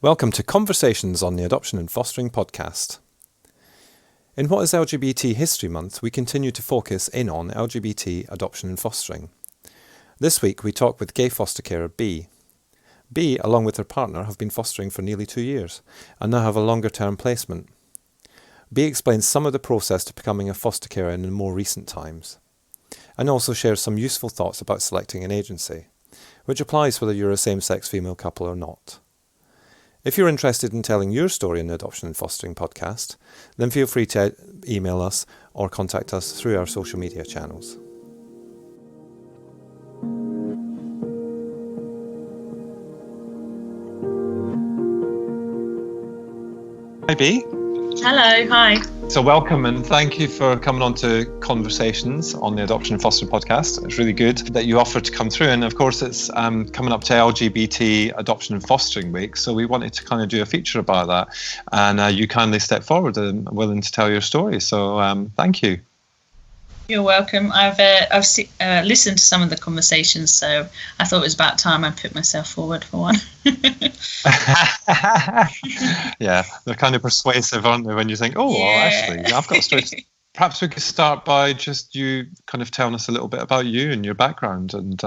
Welcome to Conversations on the Adoption and Fostering podcast. In what is LGBT History Month, we continue to focus in on LGBT adoption and fostering. This week we talk with gay foster carer B. B, along with her partner, have been fostering for nearly 2 years and now have a longer term placement. B explains some of the process to becoming a foster carer in more recent times, and also shares some useful thoughts about selecting an agency, which applies whether you're a same-sex female couple or not. If you're interested in telling your story in the Adoption and Fostering podcast, then feel free to email us or contact us through our social media channels. Hi B. Hello, hi. So welcome and thank you for coming on to Conversations on the Adoption and Fostering podcast. It's really good that you offered to come through, and of course it's coming up to LGBT Adoption and Fostering Week, so we wanted to kind of do a feature about that, and you kindly stepped forward and willing to tell your story, so thank you. You're welcome. I've listened to some of the conversations, so I thought it was about time I put myself forward for one. Yeah, they're kind of persuasive, aren't they, when you think, well, actually, I've got a story. Perhaps we could start by just you kind of telling us a little bit about you and your background and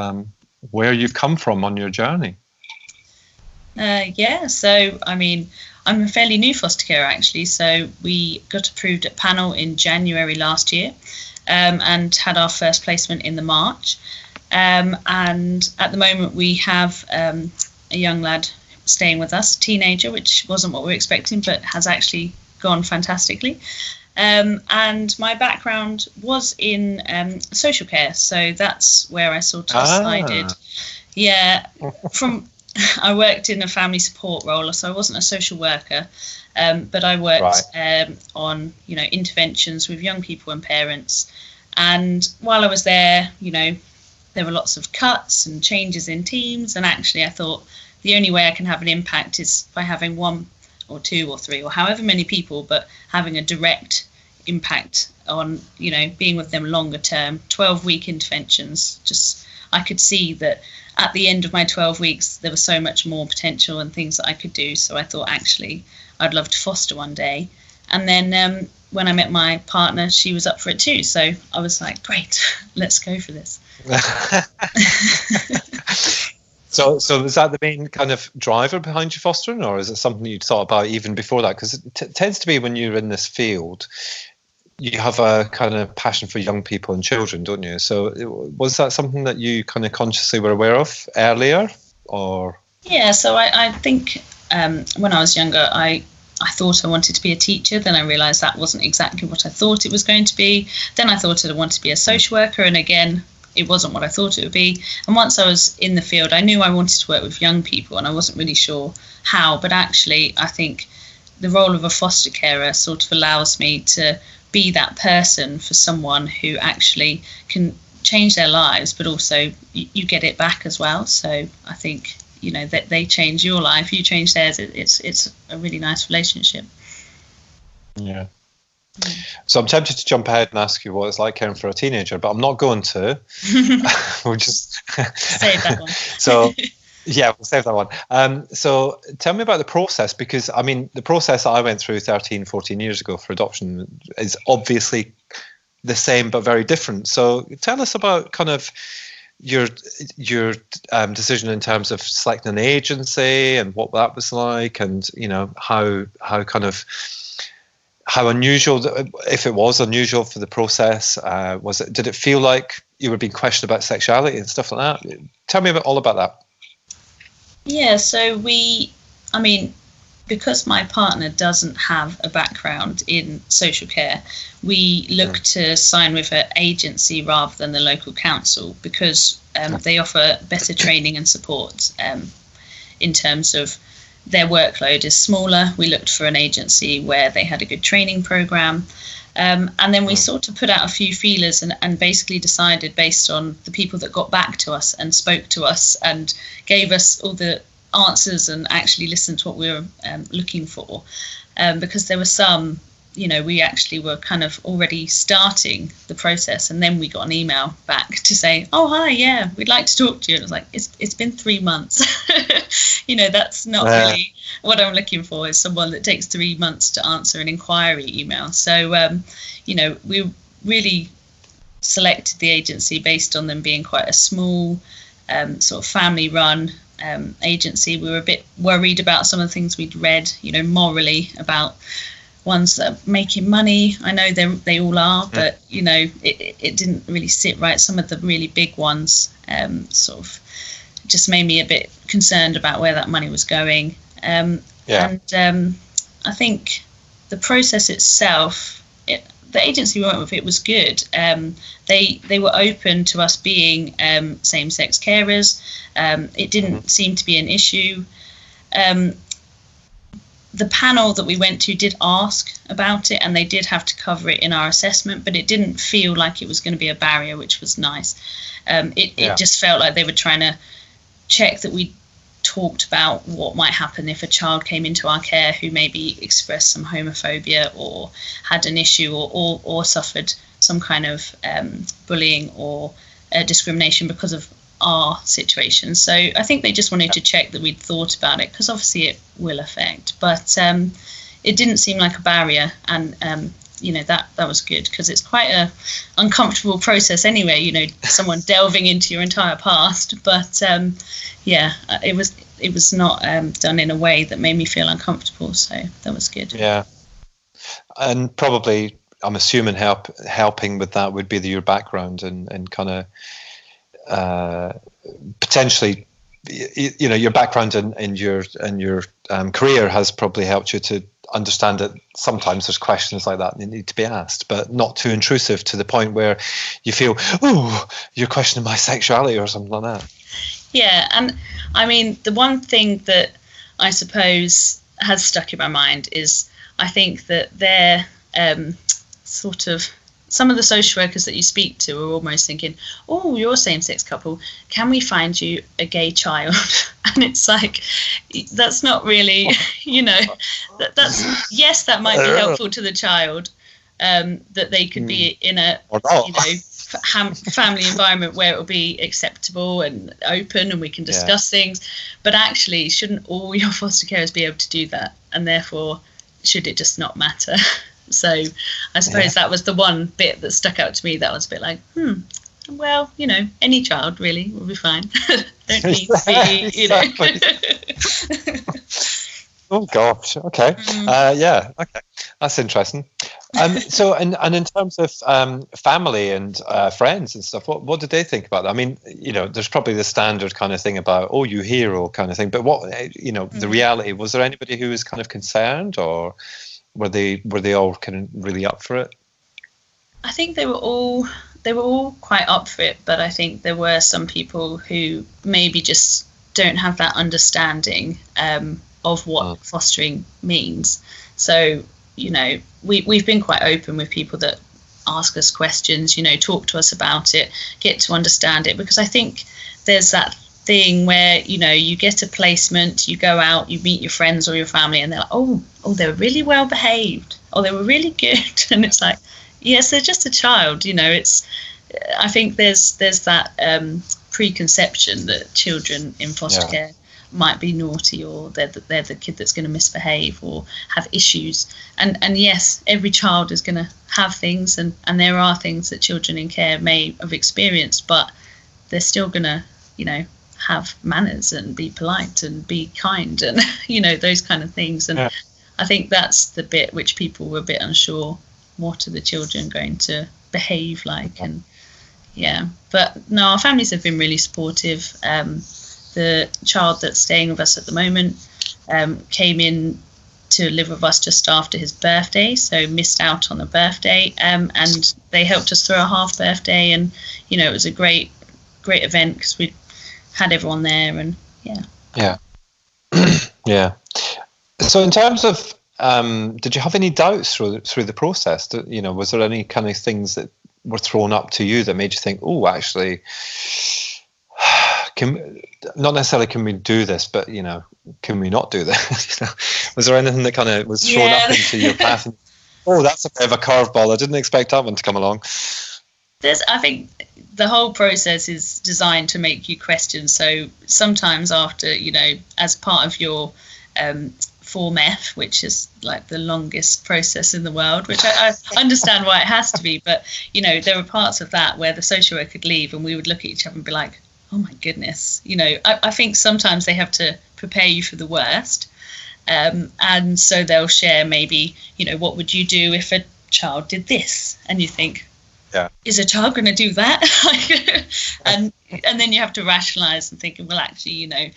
where you've come from on your journey. So, I mean, I'm a fairly new foster carer, actually. So we got approved at panel in January last year. And had our first placement in the March. And at the moment we have a young lad staying with us, a teenager, which wasn't what we were expecting, but has actually gone fantastically. And my background was in social care, so that's where I sort of decided. Yeah, I worked in a family support role, so I wasn't a social worker. But I worked on, interventions with young people and parents. And while I was there, there were lots of cuts and changes in teams. And actually, I thought the only way I can have an impact is by having one or two or three or however many people, but having a direct impact on, being with them longer term, 12-week interventions. Just I could see that at the end of my 12 weeks, there was so much more potential and things that I could do. So I thought, actually, I'd love to foster one day. And then when I met my partner, she was up for it too. So I was like, great, let's go for this. So is that the main kind of driver behind your fostering, or is it something you'd thought about even before that? Because it tends to be when you're in this field, you have a kind of passion for young people and children, don't you? So was that something that you kind of consciously were aware of earlier, or? Yeah, so I think when I was younger, I thought I wanted to be a teacher. Then I realised that wasn't exactly what I thought it was going to be. Then I thought I wanted to be a social worker, and again, it wasn't what I thought it would be. And once I was in the field, I knew I wanted to work with young people, and I wasn't really sure how. But actually, I think the role of a foster carer sort of allows me to be that person for someone who actually can change their lives, but also you get it back as well. So I think, that they change your life, you change theirs. It's a really nice relationship. Yeah. So I'm tempted to jump ahead and ask you what it's like caring for a teenager, but I'm not going to. We'll just save that one. So yeah, we'll save that one. So tell me about the process, because I mean, the process that I went through 13, 14 years ago for adoption is obviously the same but very different. So tell us about kind of your decision in terms of selecting an agency and what that was like, and how unusual, if it was unusual for the process, did it feel like you were being questioned about sexuality and stuff like that? Tell me all about that. Yeah, so because my partner doesn't have a background in social care, we look to sign with an agency rather than the local council, because they offer better training and support in terms of their workload is smaller. We looked for an agency where they had a good training program. And then we sort of put out a few feelers and basically decided based on the people that got back to us and spoke to us and gave us all the answers and actually listened to what we were looking for. Because there were some we actually were kind of already starting the process, and then we got an email back to say, oh, hi, yeah, we'd like to talk to you. And it was like, it's been 3 months. That's not really what I'm looking for, is someone that takes 3 months to answer an inquiry email. So, we really selected the agency based on them being quite a small sort of family-run agency. We were a bit worried about some of the things we'd read, morally, about ones that are making money. I know they all are, but it didn't really sit right. Some of the really big ones sort of just made me a bit concerned about where that money was going. And I think the process itself, the agency we went with, it was good. They were open to us being same-sex carers. It didn't seem to be an issue. The panel that we went to did ask about it, and they did have to cover it in our assessment, but it didn't feel like it was going to be a barrier, which was nice. It just felt like they were trying to check that we talked about what might happen if a child came into our care who maybe expressed some homophobia or had an issue or suffered some kind of bullying or discrimination because of our situation. So I think they just wanted to check that we'd thought about it, because obviously it will affect, but it didn't seem like a barrier, and that was good, because it's quite a uncomfortable process anyway, someone delving into your entire past, but it was not done in a way that made me feel uncomfortable, so that was good. And probably, I'm assuming helping with that would be your background and kind of potentially, your background in your career has probably helped you to understand that sometimes there's questions like that that need to be asked, but not too intrusive to the point where you feel, oh, you're questioning my sexuality or something like that. Yeah, and I mean, the one thing that I suppose has stuck in my mind is, I think that they're sort of, some of the social workers that you speak to are almost thinking, oh, you're a same-sex couple, can we find you a gay child? And it's like, that's not really, that's, yes, that might be helpful to the child, that they could be in a, family environment where it will be acceptable and open and we can discuss things. But actually, shouldn't all your foster carers be able to do that? And therefore, should it just not matter? So I suppose that was the one bit that stuck out to me. That was a bit like, well, any child really will be fine. Don't need to be, Oh gosh. Okay. Okay. That's interesting. So, and in terms of family and friends and stuff, what did they think about that? I mean, there's probably the standard kind of thing about, oh, you hero kind of thing. But what, the reality, was there anybody who was kind of concerned, or were they all kind of really up for it? I think they were all quite up for it, but I think there were some people who maybe just don't have that understanding of what fostering means. So, we've been quite open with people that ask us questions, talk to us about it, get to understand it, because I think there's that thing where, you get a placement, you go out, you meet your friends or your family, and they're like, oh, they were really well behaved, or they were really good. And it's like, yes, they're just a child, it's, I think there's that preconception that children in foster care might be naughty, or they're the kid that's going to misbehave or have issues. And yes, every child is going to have things, and there are things that children in care may have experienced, but they're still going to, have manners and be polite and be kind and, those kind of things. And I think that's the bit which people were a bit unsure. What are the children going to behave like? And but no, our families have been really supportive. The child that's staying with us at the moment came in to live with us just after his birthday, so missed out on a birthday, and they helped us through our half birthday, and it was a great event because we had everyone there, and So in terms of did you have any doubts through the process? Was there any kind of things that were thrown up to you that made you think, oh, actually, not necessarily can we do this, but can we not do this? Was there anything that kind of was thrown up into your path? Oh, that's a bit of a curveball. I didn't expect that one to come along. I think the whole process is designed to make you question. So sometimes after, as part of your Form F, which is like the longest process in the world, which I understand why it has to be, but there were parts of that where the social worker could leave and we would look at each other and be like, oh my goodness, I think sometimes they have to prepare you for the worst, and so they'll share maybe, what would you do if a child did this, and you think, yeah, is a child going to do that? and then you have to rationalize and think, well, actually,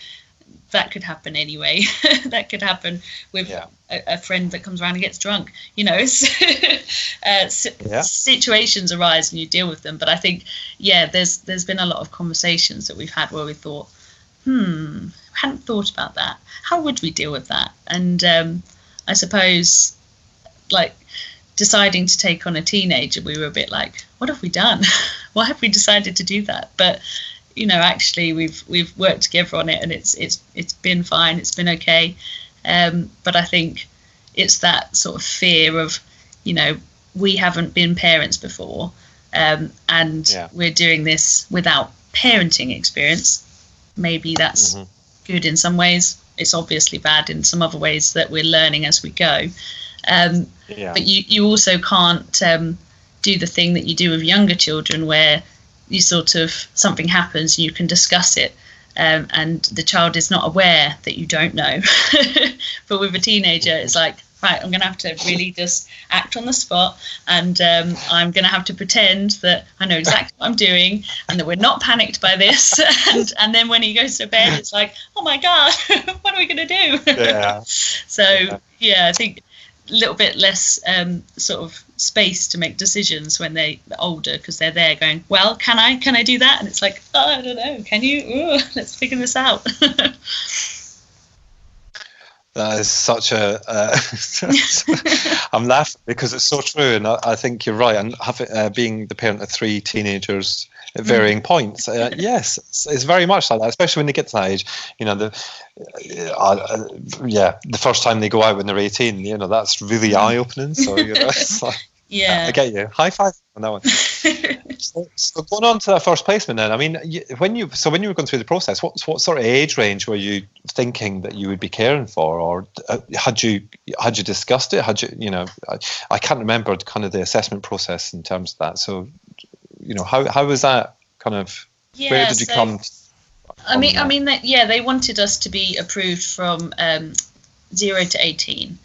that could happen anyway. That could happen with a friend that comes around and gets drunk. Situations arise and you deal with them. But I think, there's been a lot of conversations that we've had where we thought, I hadn't thought about that. How would we deal with that? And I suppose, like, deciding to take on a teenager, we were a bit like, what have we done? Why have we decided to do that? But actually we've worked together on it, and it's been fine. It's been okay. But I think it's that sort of fear of, we haven't been parents before, and we're doing this without parenting experience. Maybe that's good in some ways. It's obviously bad in some other ways that we're learning as we go. But you also can't do the thing that you do with younger children, where you sort of, something happens and you can discuss it, and the child is not aware that you don't know. But with a teenager, it's like, right, I'm going to have to really just act on the spot, and I'm going to have to pretend that I know exactly what I'm doing and that we're not panicked by this. And then when he goes to bed, it's like, oh my God, what are we going to do? Yeah. So, I think a little bit less sort of space to make decisions when they're older, because they're there going, well, can I do that? And it's like, oh, I don't know, can you? Ooh, let's figure this out. That is such a I'm laughing because it's so true, and I think you're right. And being the parent of 3 teenagers at varying points, yes, it's very much like that, especially when they get to that age. The first time they go out when they're 18, that's really eye-opening. So it's like, I get you. High five on that one. So going on to that first placement then, I mean, when you were going through the process, what sort of age range were you thinking that you would be caring for, or had you discussed it? I can't remember kind of the assessment process in terms of that. So, how was that kind of? Where did you come? They wanted us to be approved from 0 to 18.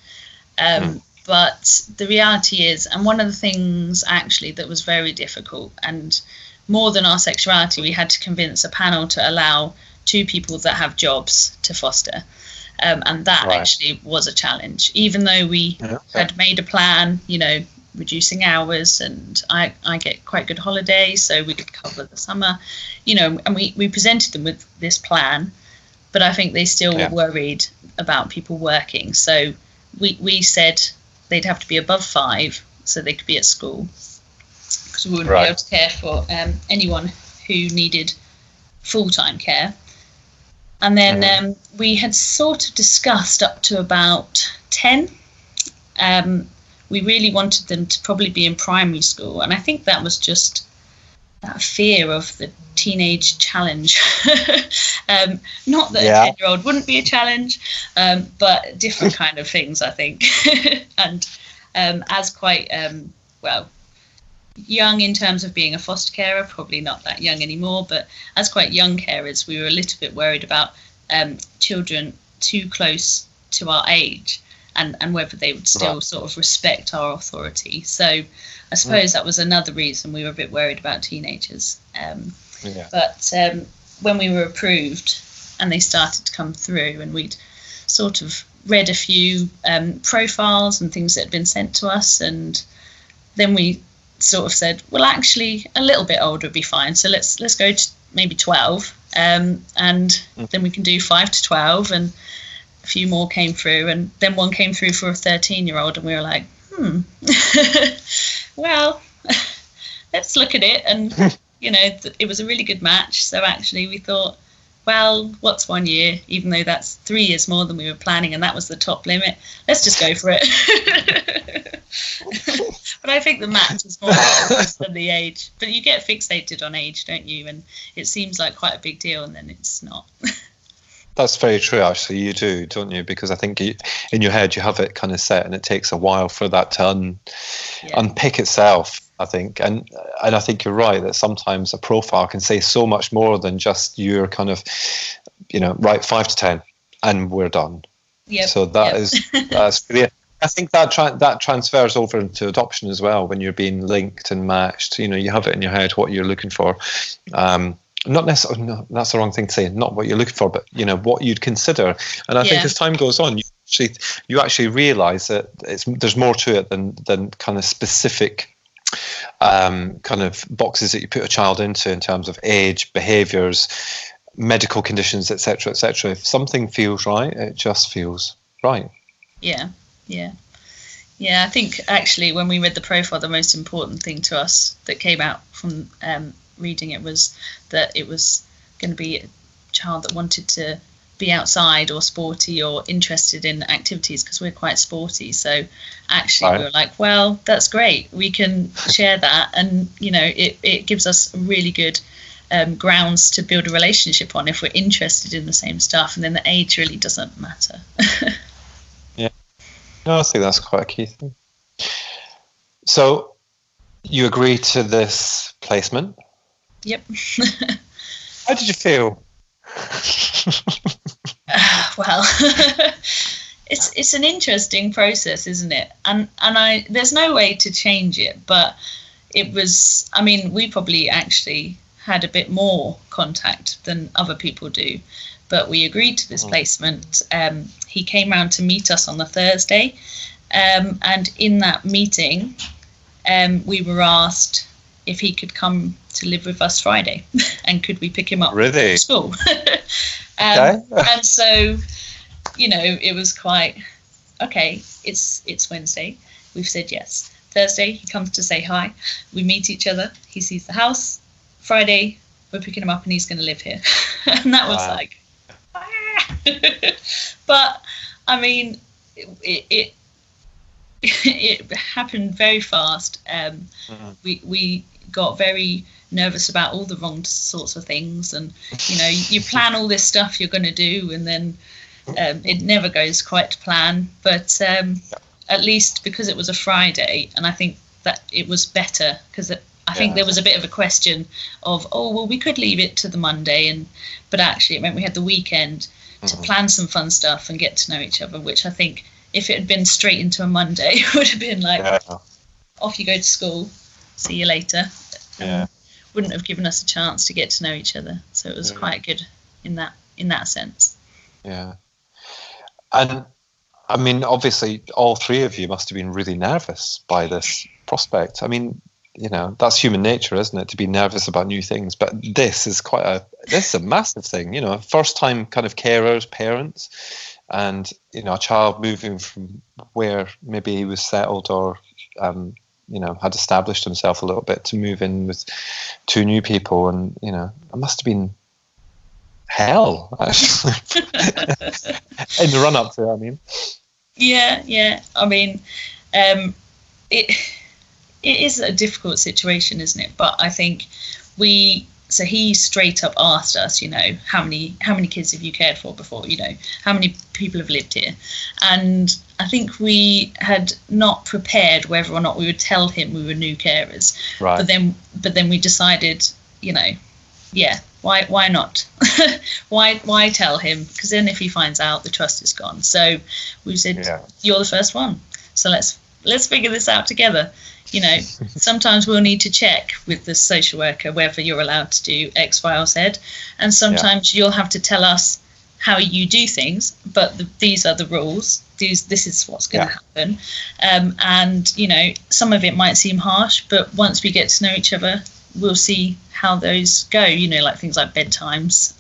But the reality is, and one of the things actually that was very difficult, and more than our sexuality, we had to convince a panel to allow 2 people that have jobs to foster. And that actually was a challenge, even though we had made a plan, reducing hours, and I get quite good holidays, so we could cover the summer, and we presented them with this plan, but I think they still were worried about people working. So we said they'd have to be above 5 so they could be at school, because we wouldn't be able to care for anyone who needed full-time care. And then we had sort of discussed up to about 10. We really wanted them to probably be in primary school, and I think that was just that fear of the teenage challenge. Not that a 10-year-old wouldn't be a challenge, but different kind of things, I think. And as quite young in terms of being a foster carer, probably not that young anymore, but as quite young carers, we were a little bit worried about children too close to our age, and whether they would still sort of respect our authority. So I suppose that was another reason we were a bit worried about teenagers. But when we were approved and they started to come through, and we'd sort of read a few profiles and things that had been sent to us, and then we sort of said, well, actually a little bit older would be fine, so let's go to maybe 12, and then we can do 5 to 12, and a few more came through, and then one came through for a 13-year-old, and we were like, well, let's look at it. And it was a really good match, so actually we thought, well, what's 1 year, even though that's 3 years more than we were planning, and that was the top limit, let's just go for it. But I think the match is more important than the age. But you get fixated on age, don't you? And it seems like quite a big deal, and then it's not. That's very true, actually. You do, don't you? Because I think in your head you have it kind of set, and it takes a while for that to unpick itself, I think. And I think you're right that sometimes a profile can say so much more than just your kind of, right, 5 to 10, and we're done. Yep. So that's really. I think that transfers over into adoption as well. When you're being linked and matched, you have it in your head what you're looking for. Not necessarily, no, that's the wrong thing to say. Not what you're looking for, but what you'd consider. And I think as time goes on, you actually realise that there's more to it than kind of specific kind of boxes that you put a child into in terms of age, behaviours, medical conditions, etc., etc. If something feels right, it just feels right. Yeah. I think actually when we read the profile, the most important thing to us that came out from reading it was that it was going to be a child that wanted to be outside or sporty or interested in activities, because we're quite sporty. So actually we were like, well, that's great. We can share that, and it gives us really good grounds to build a relationship on if we're interested in the same stuff, and then the age really doesn't matter. No, I think that's quite a key thing. So you agreed to this placement? Yep. How did you feel? Well, it's an interesting process, isn't it? And there's no way to change it, but it was, we probably actually had a bit more contact than other people do, but we agreed to this placement. He came round to meet us on the Thursday, and in that meeting we were asked if he could come to live with us Friday, and could we pick him up from school. And so it was quite okay. It's Wednesday, we've said yes. Thursday he comes to say hi, we meet each other, he sees the house. Friday we're picking him up and he's going to live here. And that was like but it happened very fast. We got very nervous about all the wrong sorts of things, and you plan all this stuff you're going to do, and then it never goes quite to plan. But at least because it was a Friday, and I think that it was better, because I think there was a bit of a question of, we could leave it to the Monday, but actually it meant we had the weekend to plan some fun stuff and get to know each other, which I think if it had been straight into a Monday, it would have been like, off you go to school, see you later. Wouldn't have given us a chance to get to know each other. So it was quite good in that sense. Yeah. And obviously all three of you must have been really nervous by this prospect. That's human nature, isn't it, to be nervous about new things? But this is a massive thing, first time kind of carers, parents, and a child moving from where maybe he was settled or had established himself a little bit to move in with two new people, and it must have been hell actually in the run up to it. It is a difficult situation, isn't it? But I think he straight up asked us, how many kids have you cared for before? How many people have lived here? And I think we had not prepared whether or not we would tell him we were new carers. Right. But then we decided, why not? why tell him? Because then if he finds out, the trust is gone. So we said, you're the first one. So let's figure this out together. Sometimes we'll need to check with the social worker whether you're allowed to do X, Y, or Z, and sometimes you'll have to tell us how you do things, but these are the rules. This is what's going to happen. And some of it might seem harsh, but once we get to know each other, we'll see how those go. Like things like bedtimes,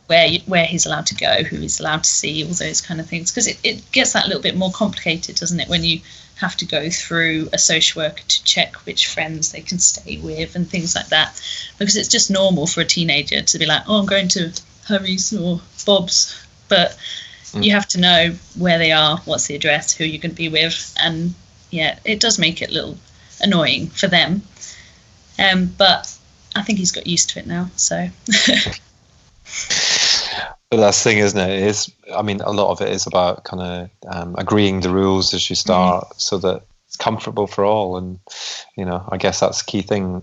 where he's allowed to go, who he's allowed to see, all those kind of things. Because it gets that little bit more complicated, doesn't it, when you have to go through a social worker to check which friends they can stay with and things like that. Because it's just normal for a teenager to be like, I'm going to Harry's or Bob's, but you have to know where they are, what's the address, who you're going to be with, and yeah, it does make it a little annoying for them. But I think he's got used to it now. So. But that's the thing, isn't it? A lot of it is about kind of agreeing the rules as you start, so that it's comfortable for all. And I guess that's the key thing.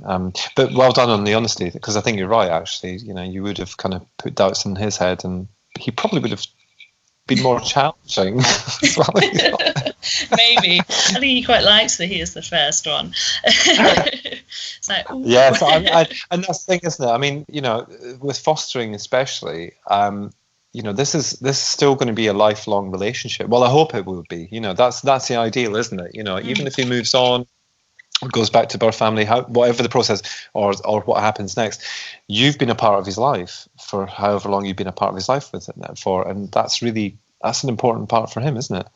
But well done on the honesty, because I think you're right. Actually, you would have kind of put doubts in his head, and he probably would have been more challenging as well. Maybe. I think he quite likes that he is the first one. It's like, ooh. Yeah, so and that's the thing, isn't it? With fostering especially, this is still going to be a lifelong relationship. Well, I hope it will be. That's the ideal, isn't it? Even if he moves on, goes back to birth family, whatever the process or what happens next, you've been a part of his life for however long you've been a part of his life with it for, and that's an important part for him, isn't it?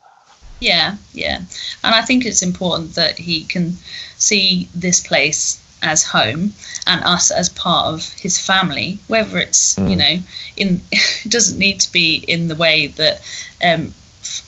Yeah. And I think it's important that he can see this place as home and us as part of his family, whether it's, it doesn't need to be in the way that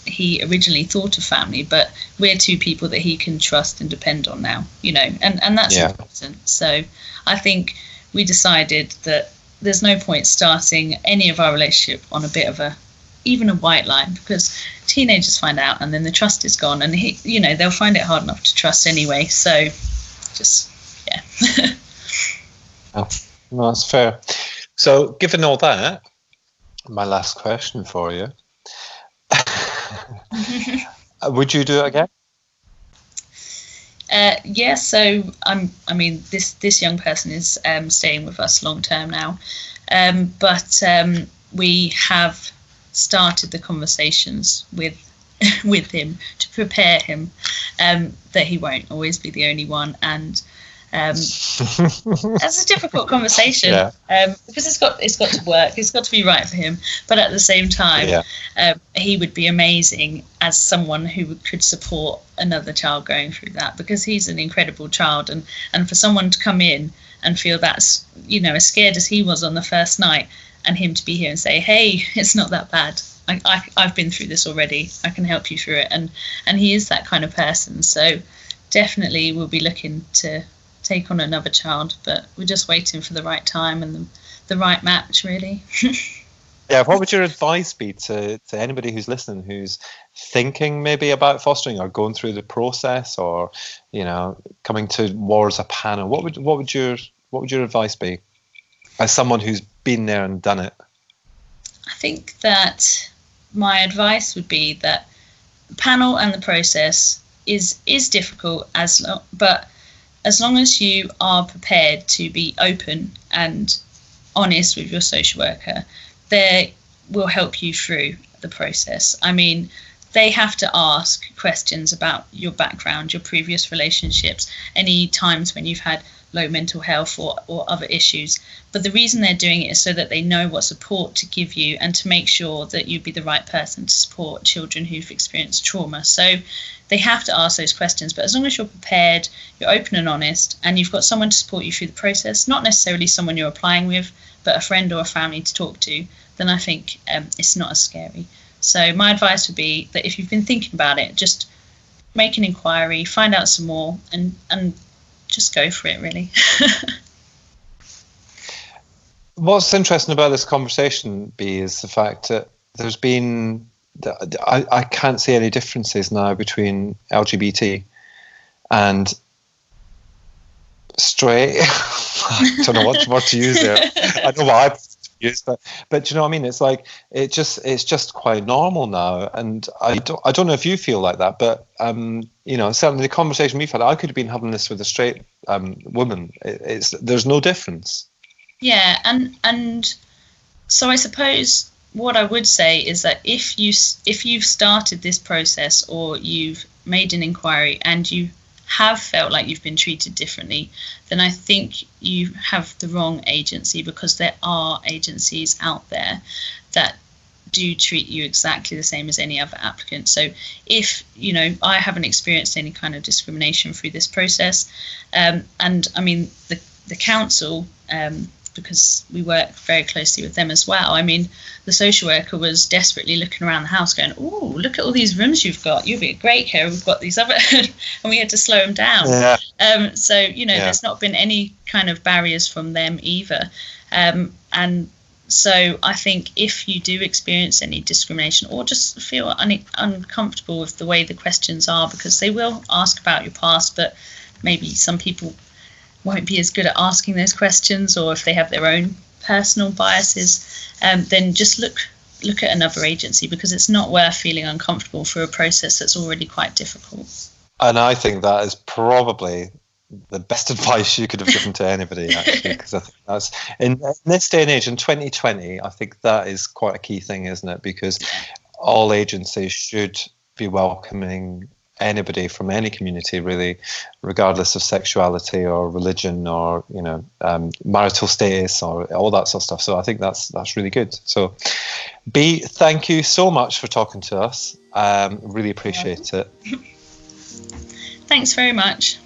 he originally thought of family, but we're two people that he can trust and depend on now, and that's important. So I think we decided that there's no point starting any of our relationship on a bit of even a white line, because teenagers find out and then the trust is gone, and they'll find it hard enough to trust anyway. So just, yeah. Oh, no, that's fair. So given all that, my last question for you, would you do it again? Yeah, so this young person is staying with us long term now, but we have started the conversations with him to prepare him that he won't always be the only one, and that's a difficult conversation, because it's got to work, it's got to be right for him, but at the same time, he would be amazing as someone who could support another child going through that, because he's an incredible child, and for someone to come in and feel that's as scared as he was on the first night, and him to be here and say, hey, it's not that bad, I've been through this already, I can help you through it, and he is that kind of person. So definitely we'll be looking to take on another child, but we're just waiting for the right time and the right match, really. Yeah, what would your advice be to anybody who's listening, who's thinking maybe about fostering or going through the process, or coming towards a panel? What would your advice be as someone who's been there and done it? I think that my advice would be that the panel and the process is difficult, but as long as you are prepared to be open and honest with your social worker, they will help you through the process. They have to ask questions about your background, your previous relationships, any times when you've had low mental health or other issues. But the reason they're doing it is so that they know what support to give you and to make sure that you'd be the right person to support children who've experienced trauma. So they have to ask those questions. But as long as you're prepared, you're open and honest, and you've got someone to support you through the process, not necessarily someone you're applying with, but a friend or a family to talk to, then I think it's not as scary. So my advice would be that if you've been thinking about it, just make an inquiry, find out some more, and just go for it, really. What's interesting about this conversation, B, is the fact that there's been, I can't see any differences now between LGBT and straight. I don't know what word to use there. I know what I use, but do you know what I mean? It's like it's just quite normal now, and I don't know if you feel like that, but certainly the conversation we've had, I could have been having this with a straight woman. There's no difference. Yeah, and so I suppose what I would say is that if you've started this process or you've made an inquiry and you have felt like you've been treated differently, then I think you have the wrong agency, because there are agencies out there that do treat you exactly the same as any other applicant. So if I haven't experienced any kind of discrimination through this process, and I mean the council because we work very closely with them as well. I mean, the social worker was desperately looking around the house going, oh, look at all these rooms you've got. You'd be a great carer. We've got these other... and we had to slow them down. Yeah. So, you know, there's not been any kind of barriers from them either. And so I think if you do experience any discrimination or just feel uncomfortable with the way the questions are, because they will ask about your past, but maybe some people won't be as good at asking those questions, or if they have their own personal biases, then just look at another agency, because it's not worth feeling uncomfortable for a process that's already quite difficult. And I think that is probably the best advice you could have given to anybody, actually, because I think that's in this day and age, in 2020, I think that is quite a key thing, isn't it? Because all agencies should be welcoming anybody from any community, really, regardless of sexuality or religion or, you know, marital status or all that sort of stuff. So I think that's really good. So B, thank you so much for talking to us. Really appreciate it. Thanks very much.